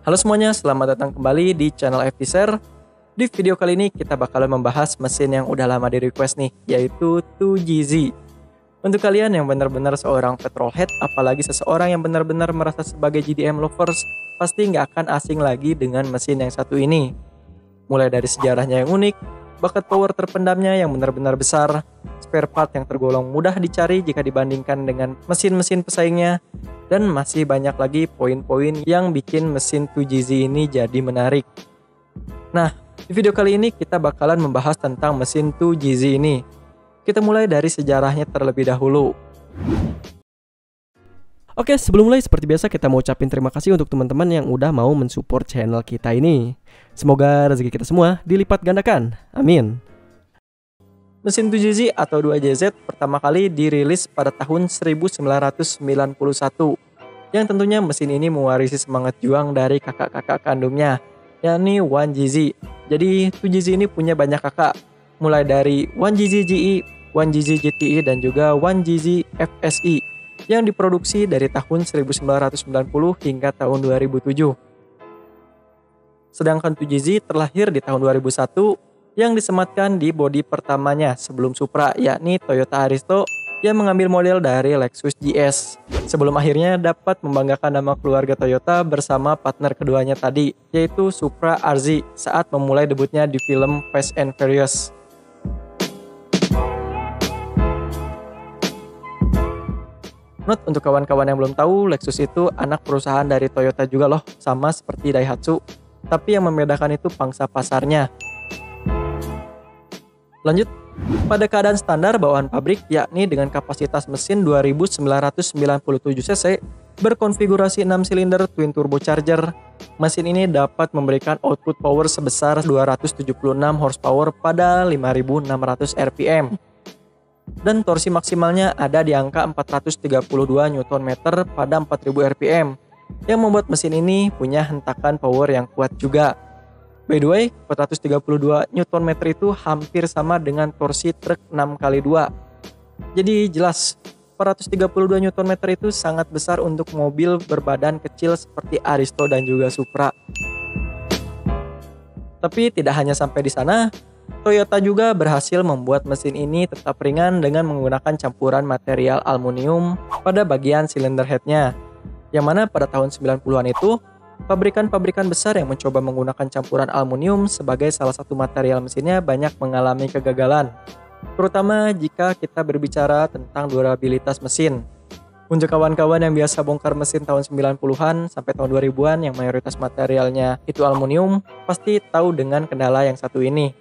Halo semuanya, selamat datang kembali di channel FTShare. Di video kali ini kita bakalan membahas mesin yang udah lama di request nih, yaitu 2GZ. Untuk kalian yang benar-benar seorang petrolhead, apalagi seseorang yang benar-benar merasa sebagai GDM lovers, pasti nggak akan asing lagi dengan mesin yang satu ini. Mulai dari sejarahnya yang unik, bakat power terpendamnya yang benar-benar besar, spare part yang tergolong mudah dicari jika dibandingkan dengan mesin-mesin pesaingnya, dan masih banyak lagi poin-poin yang bikin mesin 2GZ ini jadi menarik. Nah, di video kali ini kita bakalan membahas tentang mesin 2GZ ini. Kita mulai dari sejarahnya terlebih dahulu. Oke, sebelum mulai seperti biasa kita mau ucapin terima kasih untuk teman-teman yang udah mau mensupport channel kita ini. Semoga rezeki kita semua dilipat gandakan. Amin. Mesin 2GZ atau 2JZ pertama kali dirilis pada tahun 1991, yang tentunya mesin ini mewarisi semangat juang dari kakak-kakak kandungnya, yakni 1GZ. Jadi 2GZ ini punya banyak kakak, mulai dari 1GZ GE, 1GZ GTE, dan juga 1GZ FSI, yang diproduksi dari tahun 1990 hingga tahun 2007. Sedangkan 2GZ terlahir di tahun 2001, yang disematkan di bodi pertamanya sebelum Supra, yakni Toyota Aristo, yang mengambil model dari Lexus GS, sebelum akhirnya dapat membanggakan nama keluarga Toyota bersama partner keduanya tadi, yaitu Supra RZ saat memulai debutnya di film Fast and Furious. Note untuk kawan-kawan yang belum tahu, Lexus itu anak perusahaan dari Toyota juga loh, sama seperti Daihatsu, tapi yang membedakan itu pangsa pasarnya. Lanjut, pada keadaan standar bawaan pabrik, yakni dengan kapasitas mesin 2997 cc, berkonfigurasi 6 silinder twin turbocharger, mesin ini dapat memberikan output power sebesar 276 horsepower pada 5600 rpm. Dan torsi maksimalnya ada di angka 432 Nm pada 4000 rpm, yang membuat mesin ini punya hentakan power yang kuat juga. By the way, 432 Nm itu hampir sama dengan torsi truk 6x2. Jadi jelas, 432 Nm itu sangat besar untuk mobil berbadan kecil seperti Aristo dan juga Supra. Tapi tidak hanya sampai di sana, Toyota juga berhasil membuat mesin ini tetap ringan dengan menggunakan campuran material aluminium pada bagian silinder headnya, yang mana pada tahun 90-an itu, pabrikan-pabrikan besar yang mencoba menggunakan campuran aluminium sebagai salah satu material mesinnya banyak mengalami kegagalan, terutama jika kita berbicara tentang durabilitas mesin. Untuk kawan-kawan yang biasa bongkar mesin tahun 90-an sampai tahun 2000-an yang mayoritas materialnya itu aluminium, pasti tahu dengan kendala yang satu ini.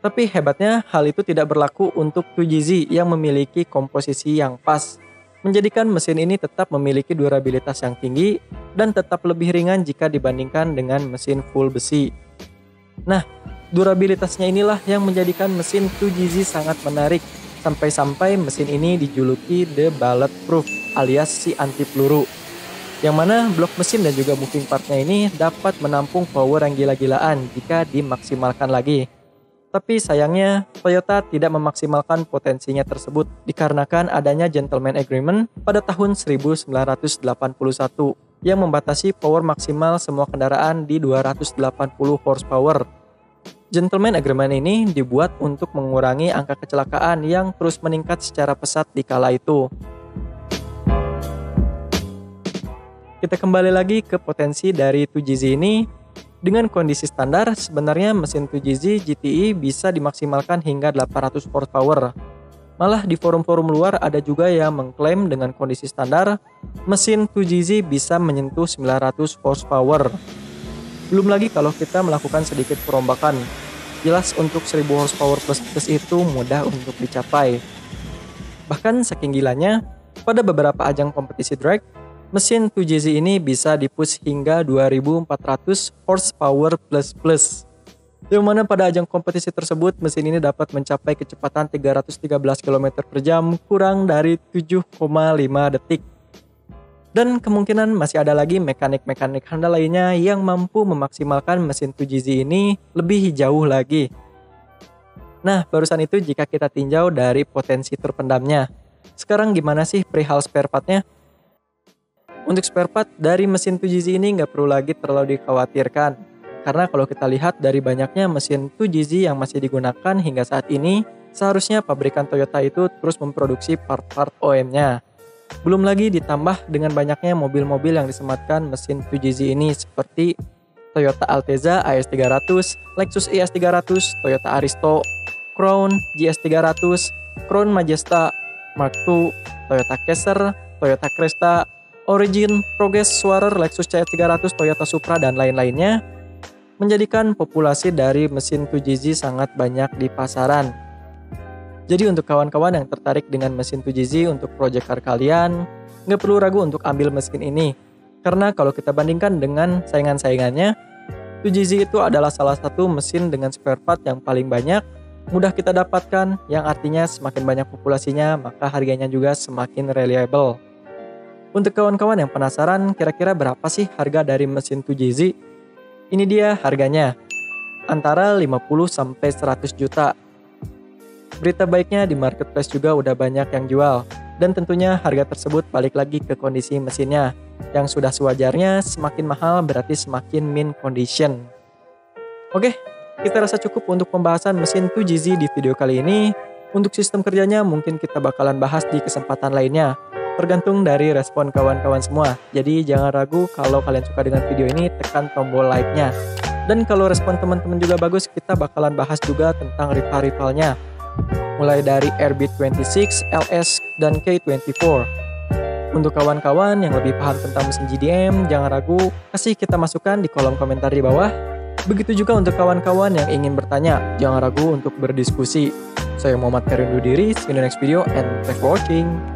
Tapi hebatnya hal itu tidak berlaku untuk 2GZ yang memiliki komposisi yang pas, menjadikan mesin ini tetap memiliki durabilitas yang tinggi dan tetap lebih ringan jika dibandingkan dengan mesin full besi. Nah, durabilitasnya inilah yang menjadikan mesin 2GZ sangat menarik, sampai-sampai mesin ini dijuluki The Bulletproof alias si anti peluru, yang mana blok mesin dan juga moving partnya ini dapat menampung power yang gila-gilaan jika dimaksimalkan lagi. Tapi sayangnya, Toyota tidak memaksimalkan potensinya tersebut dikarenakan adanya Gentleman Agreement pada tahun 1981 yang membatasi power maksimal semua kendaraan di 280 horsepower. Gentleman Agreement ini dibuat untuk mengurangi angka kecelakaan yang terus meningkat secara pesat di kala itu. Kita kembali lagi ke potensi dari 2GZ ini. Dengan kondisi standar, sebenarnya mesin 2GZ GTE bisa dimaksimalkan hingga 800 horsepower. Malah di forum-forum luar ada juga yang mengklaim dengan kondisi standar, mesin 2GZ bisa menyentuh 900 horsepower. Belum lagi kalau kita melakukan sedikit perombakan. Jelas untuk 1000 horsepower plus itu mudah untuk dicapai. Bahkan saking gilanya, pada beberapa ajang kompetisi drag, mesin 2GZ ini bisa dipush hingga 2400 horsepower plus. Yang mana pada ajang kompetisi tersebut mesin ini dapat mencapai kecepatan 313 km per jam kurang dari 7,5 detik. Dan kemungkinan masih ada lagi mekanik-mekanik handal lainnya yang mampu memaksimalkan mesin 2GZ ini lebih jauh lagi. Nah, barusan itu jika kita tinjau dari potensi terpendamnya. Sekarang gimana sih perihal spare partnya? Untuk spare part dari mesin 2GZ ini nggak perlu lagi terlalu dikhawatirkan. Karena kalau kita lihat dari banyaknya mesin 2GZ yang masih digunakan hingga saat ini, seharusnya pabrikan Toyota itu terus memproduksi part-part OEM-nya. Belum lagi ditambah dengan banyaknya mobil-mobil yang disematkan mesin 2GZ ini seperti Toyota Altezza AS300, Lexus ES300, Toyota Aristo, Crown GS300, Crown Majesta Mark II, Toyota Caesar, Toyota Cresta, Origin, Progress, Swarer, Lexus CS300, Toyota Supra, dan lain-lainnya, menjadikan populasi dari mesin 2GZ sangat banyak di pasaran. Jadi untuk kawan-kawan yang tertarik dengan mesin 2GZ untuk project car kalian, nggak perlu ragu untuk ambil mesin ini. Karena kalau kita bandingkan dengan saingan-saingannya, 2GZ itu adalah salah satu mesin dengan spare part yang paling banyak, mudah kita dapatkan, yang artinya semakin banyak populasinya, maka harganya juga semakin reliable. Untuk kawan-kawan yang penasaran, kira-kira berapa sih harga dari mesin 2GZ? Ini dia harganya, antara 50-100 juta. Berita baiknya di marketplace juga udah banyak yang jual, dan tentunya harga tersebut balik lagi ke kondisi mesinnya, yang sudah sewajarnya semakin mahal berarti semakin mint condition. Oke, kita rasa cukup untuk pembahasan mesin 2GZ di video kali ini. Untuk sistem kerjanya mungkin kita bakalan bahas di kesempatan lainnya, tergantung dari respon kawan-kawan semua. Jadi jangan ragu kalau kalian suka dengan video ini, tekan tombol like-nya. Dan kalau respon teman-teman juga bagus, kita bakalan bahas juga tentang rival-rivalnya, mulai dari RB26, LS, dan K24. Untuk kawan-kawan yang lebih paham tentang mesin GDM, jangan ragu kasih kita masukan di kolom komentar di bawah. Begitu juga untuk kawan-kawan yang ingin bertanya, jangan ragu untuk berdiskusi. Saya Muhammad Karin undur diri, see you in the next video and thanks for watching.